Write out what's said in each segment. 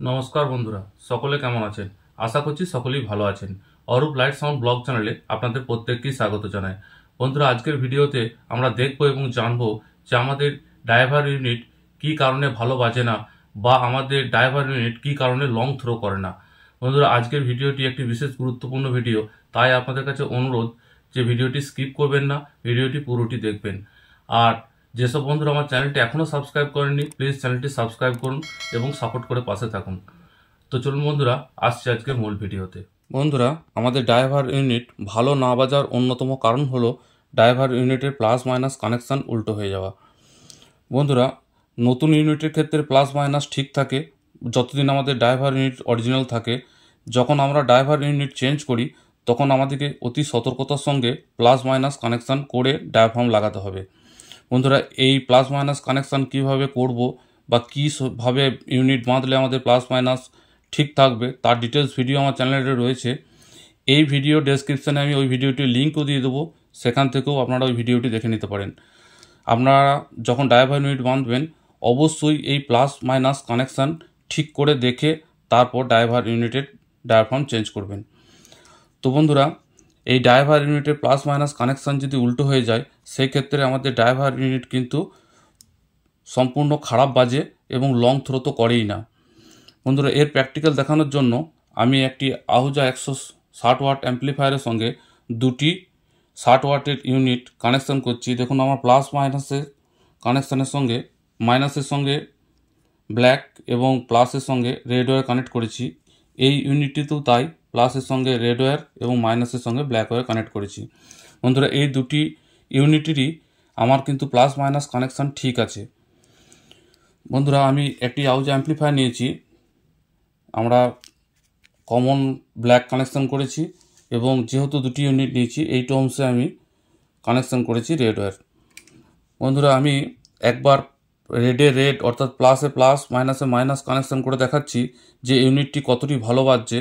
নমস্কার বন্ধুরা, সকলে কেমন আছেন? আশা করছি সকলেই ভালো আছেন। অরূপ লাইট সাউন্ড ব্লগ চ্যানেলে আপনাদের প্রত্যেককেই স্বাগত জানাই। বন্ধুরা, আজকের ভিডিওতে আমরা দেখব এবং জানবো যে আমাদের ড্রাইভার ইউনিট কী কারণে ভালো বাজে না, বা আমাদের ড্রাইভার ইউনিট কী কারণে লং থ্রো করে না। বন্ধুরা, আজকের ভিডিওটি একটি বিশেষ গুরুত্বপূর্ণ ভিডিও, তাই আপনাদের কাছে অনুরোধ যে ভিডিওটি স্কিপ করবেন না, ভিডিওটি পুরোটি দেখবেন। আর যেসব বন্ধুরা আমার চ্যানেলটি এখনও সাবস্ক্রাইব করেননি, প্লিজ চ্যানেলটি সাবস্ক্রাইব করুন এবং সাপোর্ট করে পাশে থাকুন। তো চলুন বন্ধুরা, আসছি আজকের মূল ভিডিওতে। বন্ধুরা, আমাদের ড্রাইভার ইউনিট ভালো না বাজার অন্যতম কারণ হলো ড্রাইভার ইউনিটের প্লাস মাইনাস কানেকশান উল্টো হয়ে যাওয়া। বন্ধুরা, নতুন ইউনিটের ক্ষেত্রে প্লাস মাইনাস ঠিক থাকে যতদিন আমাদের ড্রাইভার ইউনিট অরিজিনাল থাকে। যখন আমরা ড্রাইভার ইউনিট চেঞ্জ করি তখন আমাদেরকে অতি সতর্কতার সঙ্গে প্লাস মাইনাস কানেকশান করে ডায়াফ্রাম লাগাতে হবে। বন্ধুরা, এই প্লাস মাইনাস কানেকশান কীভাবে করব বা কীভাবে ইউনিট বাঁধলে আমাদের প্লাস মাইনাস ঠিক থাকবে তার ডিটেলস ভিডিও আমার চ্যানেলে রয়েছে। এই ভিডিও ডেসক্রিপশানে আমি ওই ভিডিওটির লিঙ্কও দিয়ে দেবো, সেখান থেকেও আপনারা ওই ভিডিওটি দেখে নিতে পারেন। আপনারা যখন ড্রাইভার ইউনিট বাঁধবেন অবশ্যই এই প্লাস মাইনাস কানেকশান ঠিক করে দেখে তারপর ড্রাইভার ইউনিটের ডায়াফ্রাম চেঞ্জ করবেন। তো বন্ধুরা, এই ড্রাইভার ইউনিটের প্লাস মাইনাস কানেকশান যদি উল্টো হয়ে যায় সেই ক্ষেত্রে আমাদের ড্রাইভার ইউনিট কিন্তু সম্পূর্ণ খারাপ বাজে এবং লং থ্রো তো করেই না। বন্ধুরা, এর প্র্যাকটিক্যাল দেখানোর জন্য আমি একটি আহুজা 160 ওয়াট অ্যাম্প্লিফায়ারের সঙ্গে দুটি 60 ওয়াটের ইউনিট কানেকশান করছি। দেখুন, আমার প্লাস মাইনাসের কানেকশানের সঙ্গে মাইনাসের সঙ্গে ব্ল্যাক এবং প্লাসের সঙ্গে রেড ওয়্যার কানেক্ট করেছি। এই ইউনিটটিতেও তাই, প্লাসের সঙ্গে রেড ওয়্যার এবং মাইনাসের সঙ্গে ব্ল্যাক ওয়্যার কানেক্ট করেছি। বন্ধুরা, এই দুটি ইউনিটেরই আমার কিন্তু প্লাস মাইনাস কানেকশান ঠিক আছে। বন্ধুরা, আমি একটি আহুজা অ্যাম্প্লিফায়ার নিয়েছি, আমরা কমন ব্ল্যাক কানেকশান করেছি এবং যেহেতু দুটি ইউনিট নিয়েছি এই টার্মসে আমি কানেকশান করেছি রেড ওয়্যার। বন্ধুরা, আমি একবার রেডে রেড অর্থাৎ প্লাসে প্লাস মাইনাসে মাইনাস কানেকশান করে দেখাচ্ছি যে ইউনিটটি কতটি ভালো বাজছে।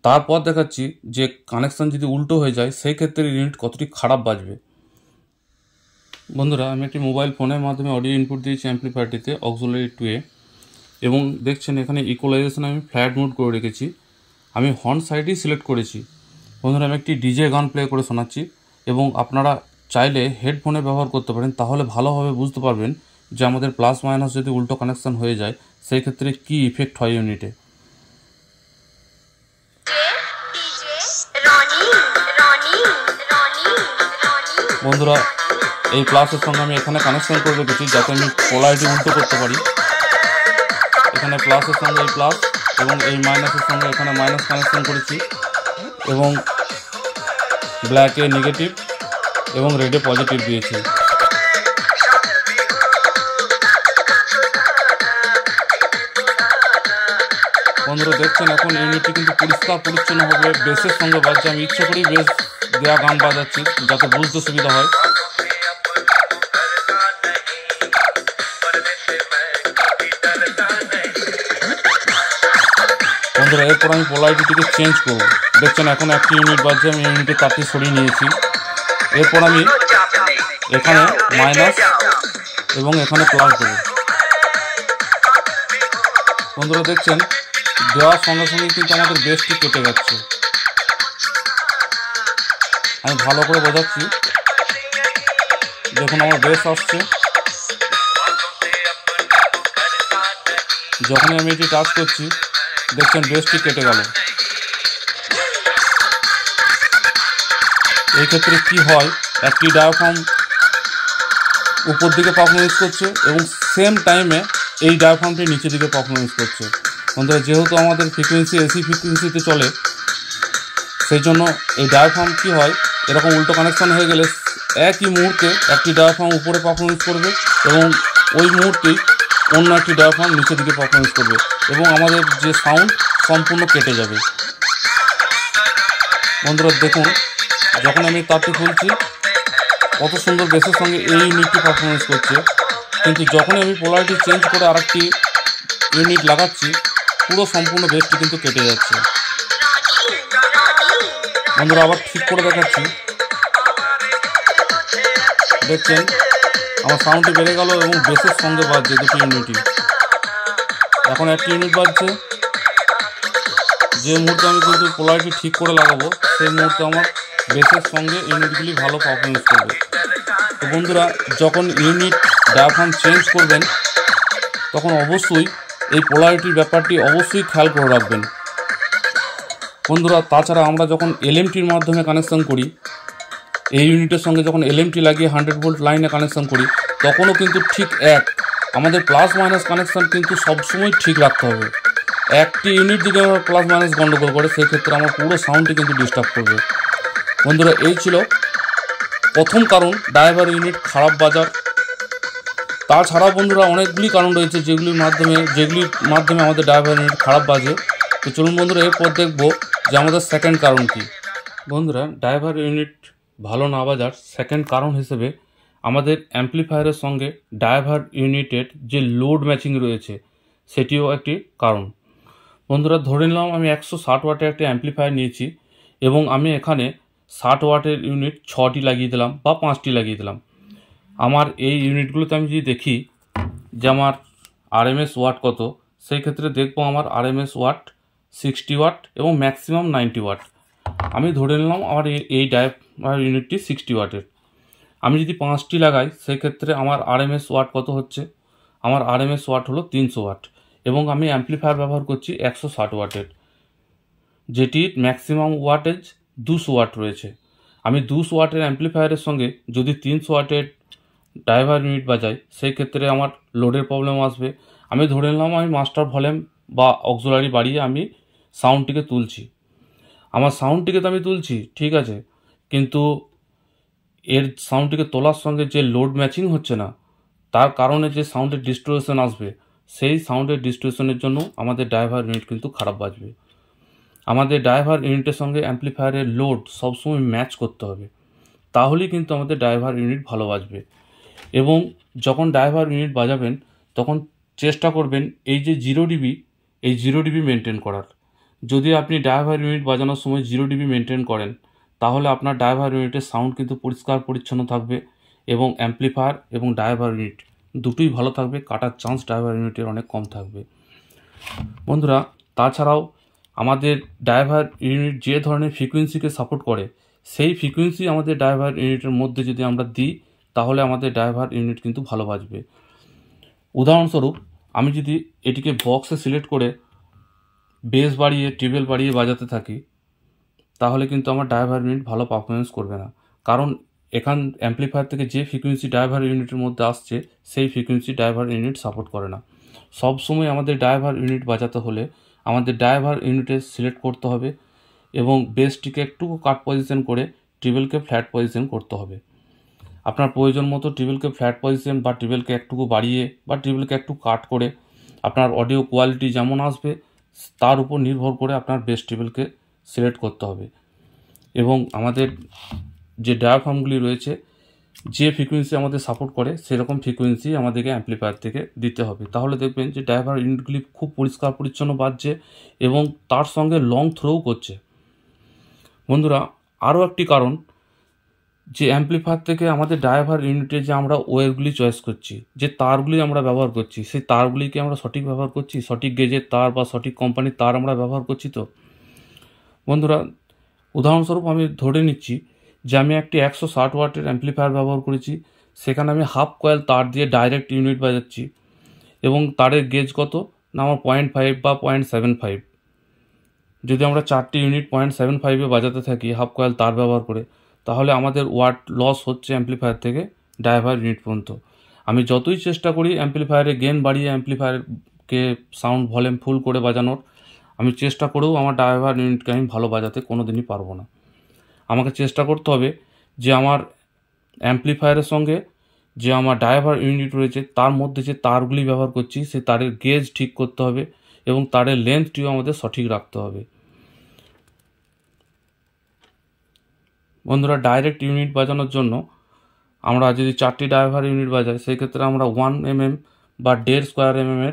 তারপর দেখাচ্ছি যে কানেকশান যদি উল্টো হয়ে যায় সেই ক্ষেত্রে ইউনিট কতটি খারাপ বাজবে। বন্ধুরা, আমি একটি মোবাইল ফোনের মাধ্যমে অডিও ইনপুট দিয়েছি অ্যাম্প্লিফায়ারটিতে অক্সিলারি 2-এ, এবং দেখছেন এখানে ইকুয়ালাইজেশন আমি ফ্ল্যাট মোড করে রেখেছি। আমি হর্ন সাইডেই সিলেক্ট করেছি। বন্ধুরা, আমি একটি ডিজে গান প্লে করে শোনাচ্ছি এবং আপনারা চাইলে হেডফোনে ব্যবহার করতে পারেন, তাহলে ভালোভাবে বুঝতে পারবেন যে আমাদের প্লাস মাইনাস যদি উল্টো কানেকশান হয়ে যায় সেই ক্ষেত্রে কী ইফেক্ট হয় ইউনিটে। বন্ধুরা, এই প্লাসের সঙ্গে আমি এখানে কানেকশান করে রেখেছি যাতে আমি পোলারিটি উল্টো করতে পারি। এখানে প্লাসের সঙ্গে এই প্লাস এবং এই মাইনাসের সঙ্গে এখানে মাইনাস কানেকশান করেছি, এবং ব্ল্যাকে নেগেটিভ এবং রেডে পজিটিভ দিয়েছি। বন্ধুরা, দেখছেন এখন ইউনিটটি কিন্তু পরিষ্কার পরিচ্ছন্নভাবে বেসের সঙ্গে বাজছে। আমি ইচ্ছে করেই বেস দেওয়া গান বাজাচ্ছি যাতে বুঝতে সুবিধা হয়। বন্ধুরা, এরপর আমি পোলারিটিটিকে চেঞ্জ করব। দেখছেন এখন একটি ইউনিট বাজছে, আমি ইউনিটের তারটি সরিয়ে নিয়েছি। এরপর আমি এখানে মাইনাস এবং এখানে প্লাস দেবো। বন্ধুরা, দেখছেন দেওয়ার সঙ্গে সঙ্গে কিন্তু আমাদের বেসটি কেটে যাচ্ছে। আমি ভালো করে বোঝাচ্ছি, দেখুন আমার বেস আসছে। যখনই আমি এটি টাচ করছি দেখছেন বেসটি কেটে গেল। এই ক্ষেত্রে কি হয়, একটি ডায়াফ্রাম উপর দিকে পারফরমেন্স করছে এবং সেম টাইমে এই ডায়াফ্রামটি নিচের দিকে পারফরমেন্স করছে। বন্ধুরা, যেহেতু আমাদের ফ্রিকোয়েন্সি এসি ফ্রিকোয়েন্সিতে চলে সেই জন্য এই ডায়াফ্রাম কী হয়, এরকম উল্টো কানেকশান হয়ে গেলে একই মুহূর্তে একটি ডায়াফ্রাম উপরে পারফরমেন্স করবে এবং ওই মুহূর্তেই অন্য একটি ডায়াফ্রাম নিচের দিকে পারফরমেন্স করবে এবং আমাদের যে সাউন্ড সম্পূর্ণ কেটে যাবে। বন্ধুরা, দেখুন যখন আমি তারটি খুলছি কত সুন্দর বেসের সঙ্গে এই ইউনিটটি পারফরমেন্স করছে, কিন্তু যখনই আমি পোলারিটি চেঞ্জ করে আরেকটি ইউনিট লাগাচ্ছি পুরো সম্পূর্ণ বেসটি কিন্তু কেটে যাচ্ছে। বন্ধুরা, আবার ঠিক করে দেখাচ্ছি, দেখছেন আমার সাউন্ডটি বেড়ে গেল এবং বেসের সঙ্গে বাজছে দুটি ইউনিটই। এখন একটি ইউনিট বাজছে যে মুহূর্তে আমি কিন্তু পোলারিটি ঠিক করে লাগাবো সেই মুহূর্তে আমার বেসের সঙ্গে ইউনিটগুলি ভালো পারফরমেন্স করবে। তো বন্ধুরা, যখন ইউনিট ডায়াফ্রাম চেঞ্জ করবেন তখন অবশ্যই এই পোলারিটির ব্যাপারটি অবশ্যই খেয়াল করে রাখবেন বন্ধুরা। তাছাড়া আমরা যখন এলএমটির মাধ্যমে কানেকশান করি, এই ইউনিটের সঙ্গে যখন এলএমটি লাগিয়ে 100 ভোল্ট লাইনে কানেকশান করি, তখনও কিন্তু ঠিক আমাদের প্লাস মাইনাস কানেকশান কিন্তু সবসময় ঠিক রাখতে হবে। একটি ইউনিট যদি আমরা প্লাস মাইনাস গন্ডগোল করে, সেই ক্ষেত্রে আমার পুরো সাউন্ডটি কিন্তু ডিস্টার্ব করবে বন্ধুরা। এই ছিল প্রথম কারণ ড্রাইভার ইউনিট খারাপ বাজার। তাছাড়াও বন্ধুরা অনেকগুলি কারণ রয়েছে যেগুলির মাধ্যমে আমাদের ড্রাইভার ইউনিট খারাপ বাজে। তো চলুন বন্ধুরা, এরপর দেখব যে আমাদের সেকেন্ড কারণ কি। বন্ধুরা, ড্রাইভার ইউনিট ভালো না বাজার সেকেন্ড কারণ হিসেবে আমাদের অ্যাম্প্লিফায়ারের সঙ্গে ড্রাইভার ইউনিটের যে লোড ম্যাচিং রয়েছে সেটিও একটি কারণ। বন্ধুরা, ধরে নিলাম আমি 160 ওয়াটের একটি অ্যাম্প্লিফায়ার নিয়েছি এবং আমি এখানে 60 ওয়াটের ইউনিট 6টি লাগিয়ে দিলাম বা 5টি লাগিয়ে দিলাম। আমার এই ইউনিটগুলোতে আমি যদি দেখি যে আমার আরএমএস ওয়াট কত, সেই ক্ষেত্রে দেখবো আমার আরএমএস ওয়াট 60 ওয়াট এবং ম্যাক্সিমাম 90 ওয়াট। আমি ধরে নিলাম আমার এই ড্রাইভার ইউনিটটি 60 ওয়াটের। আমি যদি 5টি লাগাই সেই ক্ষেত্রে আমার আরএমএস ওয়াট কত হচ্ছে, আমার আরএমএস ওয়াট হলো 300 ওয়াট এবং আমি অ্যাম্প্লিফায়ার ব্যবহার করছি 160 ওয়াটের, যেটির ম্যাক্সিমাম ওয়াটেজ 200 ওয়াট রয়েছে। আমি 200 ওয়াটের অ্যাম্প্লিফায়ারের সঙ্গে যদি 300 ওয়াটের ড্রাইভার ইউনিট বাজাই, সেই ক্ষেত্রে আমার লোডের প্রবলেম আসবে। আমি ধরে নিলাম আমি মাস্টার ভলিউম বা অক্সিলারি বাড়িয়ে আমি সাউন্ডটিকে তুলছি। আমার সাউন্ডটিকে তো আমি তুলছি ঠিক আছে, কিন্তু এর সাউন্ডটিকে তোলার সঙ্গে যে লোড ম্যাচিং হচ্ছে না, তার কারণে যে সাউন্ডের ডিস্টোরশন আসবে, সেই সাউন্ডের ডিস্টোরশনের জন্য আমাদের ড্রাইভার ইউনিট কিন্তু খারাপ বাজবে। আমাদের ড্রাইভার ইউনিটের সঙ্গে অ্যাম্প্লিফায়ারের লোড সবসময় ম্যাচ করতে হবে, তাহলেই কিন্তু আমাদের ড্রাইভার ইউনিট ভালো বাজবে। এবং যখন ড্রাইভার ইউনিট বাজাবেন তখন চেষ্টা করবেন এই যে 0 ডিবি, এই 0 ডিবি মেনটেন করার। যদি আপনি ড্রাইভার ইউনিট বাজানোর সময় 0 ডিবি মেনটেন করেন, তাহলে আপনার ড্রাইভার ইউনিটের সাউন্ড কিন্তু পরিষ্কার পরিচ্ছন্ন থাকবে এবং অ্যাম্প্লিফায়ার এবং ড্রাইভার ইউনিট দুটোই ভালো থাকবে, কাটার চান্স ড্রাইভার ইউনিটের অনেক কম থাকবে বন্ধুরা। তাছাড়াও আমাদের ড্রাইভার ইউনিট যে ধরনের ফ্রিকোয়েন্সিকে সাপোর্ট করে, সেই ফ্রিকোয়েন্সি আমাদের ড্রাইভার ইউনিটের মধ্যে যদি আমরা দিই, তাহলে আমাদের ড্রাইভার ইউনিট কিন্তু ভালো বাজবে। উদাহরণস্বরূপ, আমি যদি এটিকে বক্সে সিলেক্ট করে বেস বাড়িয়ে ট্রিবল বাড়িয়ে বাজাতে থাকি, তাহলে কিন্তু আমার ড্রাইভার ইউনিট ভালো পারফরমেন্স করবে না। কারণ এখান অ্যাম্প্লিফায়ার থেকে যে ফ্রিকোয়েন্সি ড্রাইভার ইউনিটের মধ্যে আসছে, সেই ফ্রিকোয়েন্সি ড্রাইভার ইউনিট সাপোর্ট করে না। সবসময় আমাদের ড্রাইভার ইউনিট বাজাতে হলে আমাদের ড্রাইভার ইউনিটে সিলেক্ট করতে হবে এবং বেসটিকে একটু কাট পজিশন করে ট্রিবলকে ফ্ল্যাট পজিশন করতে হবে। আপনার প্রয়োজন মতো ট্রিবলকে ফ্ল্যাট পজিশন বা ট্রিবলকে একটুকু বাড়িয়ে বা ট্রিবলকে একটু কাট করে আপনার অডিও কোয়ালিটি যেমন আসবে তার উপর নির্ভর করে আপনার বেস ট্রিবলকে সিলেক্ট করতে হবে। এবং আমাদের যে ডায়াফ্রামগুলি রয়েছে, যে ফ্রিকোয়েন্সি আমাদের সাপোর্ট করে, সেরকম ফ্রিকোয়েন্সি আমাদেরকে অ্যাম্প্লিফায়ার থেকে দিতে হবে। তাহলে দেখবেন যে ড্রাইভার ইউনিটগুলি খুব পরিষ্কার পরিচ্ছন্ন বাজছে এবং তার সঙ্গে লং থ্রোও করছে বন্ধুরা। আরও একটি কারণ, যে অ্যাম্প্লিফায়ার থেকে আমাদের ড্রাইভার ইউনিটে যে আমরা ওয়্যারগুলি চয়েস করছি, যে তারগুলি আমরা ব্যবহার করছি, সেই তারগুলিকে আমরা সঠিক ব্যবহার করছি, সঠিক গেজের তার বা সঠিক কোম্পানির তার আমরা ব্যবহার করছি তো বন্ধুরা। উদাহরণস্বরূপ আমি ধরে নিচ্ছি যে আমি একটি 160 ওয়াটের অ্যাম্প্লিফায়ার ব্যবহার করেছি, সেখানে আমি হাফ কয়েল তার দিয়ে ডাইরেক্ট ইউনিট বাজাচ্ছি এবং তারের গেজ কত না আমার 0.5 বা 0.75। যদি আমরা 4টি ইউনিট 0.75-এ বাজাতে থাকি হাফ কয়েল তার ব্যবহার করে, তাহলে আমাদের ওয়াট লস হচ্ছে অ্যাম্প্লিফায়ার থেকে ড্রাইভার ইউনিট পর্যন্ত। আমি যতই চেষ্টা করি অ্যাম্প্লিফায়ারে গেন বাড়িয়ে অ্যাম্প্লিফায়ারকে সাউন্ড ভলিউম ফুল করে বাজানোর, আমি চেষ্টা করেও আমার ড্রাইভার ইউনিটকে আমি ভালো বাজাতে কোনো দিনই পারবো না। আমাকে চেষ্টা করতে হবে যে আমার অ্যাম্প্লিফায়ারের সঙ্গে যে আমার ড্রাইভার ইউনিট রয়েছে তার মধ্যে যে তারগুলি ব্যবহার করছি, সেই তারের গেজ ঠিক করতে হবে এবং তারের লেন্থটিও আমাদের সঠিক রাখতে হবে বন্ধুরা। ডাইরেক্ট ইউনিট বাজানোর জন্য আমরা যদি 4টি ড্রাইভার ইউনিট বাজাই, সেই ক্ষেত্রে আমরা 1 mm বা 1.5 স্কোয়ার mm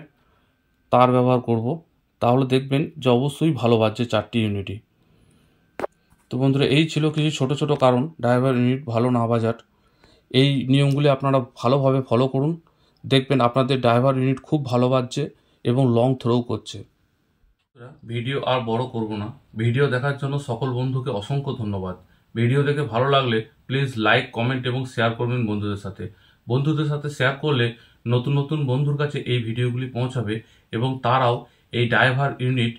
তার ব্যবহার করব, তাহলে দেখবেন যে অবশ্যই ভালো বাজছে 4টি ইউনিটই। তো বন্ধুরা, এই ছিল কিছু ছোট ছোট কারণ ড্রাইভার ইউনিট ভালো না বাজার। এই নিয়মগুলি আপনারা ভালোভাবে ফলো করুন, দেখবেন আপনাদের ড্রাইভার ইউনিট খুব ভালো বাজছে এবং লং থ্রোও করছে। ভিডিও আর বড় করব না। ভিডিও দেখার জন্য সকল বন্ধুকে অসংখ্য ধন্যবাদ। ভিডিও দেখে ভালো লাগলে প্লিজ লাইক, কমেন্ট এবং শেয়ার করবেন বন্ধুদের সাথে। বন্ধুদের সাথে শেয়ার করলে নতুন নতুন বন্ধুর কাছে এই ভিডিওগুলি পৌঁছাবে এবং তারাও এই ড্রাইভার ইউনিট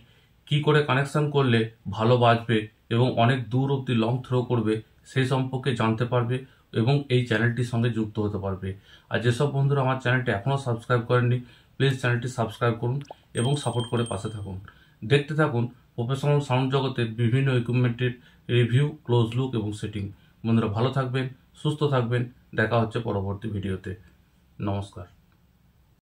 কি করে কানেকশন করলে ভালো বাজবে এবং অনেক দূর অবধি লং থ্রো করবে সেই সম্পর্কে জানতে পারবে এবং এই চ্যানেলটির সঙ্গে যুক্ত হতে পারবে। আর যেসব বন্ধুরা আমার চ্যানেলটি এখনও সাবস্ক্রাইব করেননি, প্লিজ চ্যানেলটি সাবস্ক্রাইব করুন এবং সাপোর্ট করে পাশে থাকুন। দেখতে থাকুন প্রফেশনাল সাউন্ড জগতের বিভিন্ন ইকুইপমেন্টের রিভিউ, ক্লোজ লুক এবং সেটিং। বন্ধুরা ভালো থাকবেন, সুস্থ থাকবেন। দেখা হচ্ছে পরবর্তী ভিডিওতে। নমস্কার।